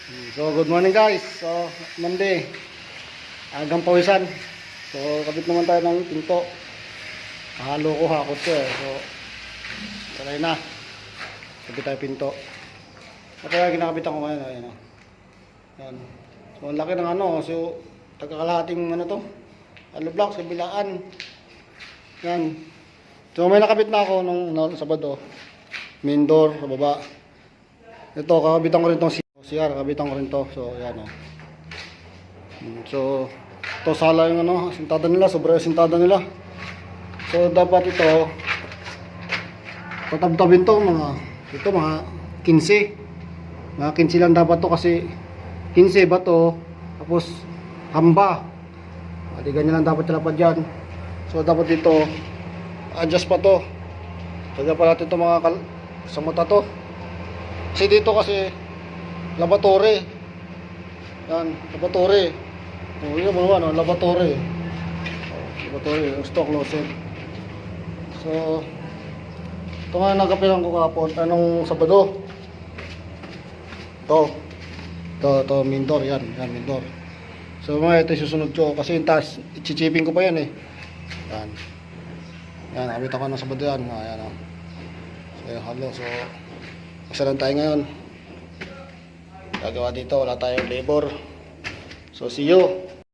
So, good morning guys. So, Monday. Agang pawisan. So, kabit naman tayo ng pinto. Halo ko, hakot ko eh. So, try na. Kabit tayo pinto. Kaya kinakabitan ko ngayon. Ayan. Ayan. So, ang laki ng ano. So, tagakalahating ano to. Hollow block sa bilaan. Yan. So, may nakabit na ako nung Sabado. Main door sa baba. Ito, kakabitan ko rin tong CR, kabitan ko rin to. So, ayan o. So, ito sala yung ano, sintada nila, sobra yung sintada nila. So, dapat ito, tatab-tabin to, mga 15. Mga 15 lang dapat to kasi 15 ba to, tapos hamba. Hindi ganyan lang dapat talapat dyan. So, dapat dito, adjust pa to. Tagay pa natin ito mga sa mata to. Kasi dito kasi laboratory. Yan, laboratory. Oh, yun mo naman, laboratory. Laboratory, stock closet. So, ito nga nagapilan ko kahapon, anong Sabado. Ito, main door, yan, main door. So, mga ito susunod ko, kasi yung taas, ichichiping ko pa yan eh. Yan. Yan, nakabit ako ng Sabado yan. Ayan o. So, yung halo, so, isa lang tayo ngayon. Gagawa dito, wala tayong labor. So see you.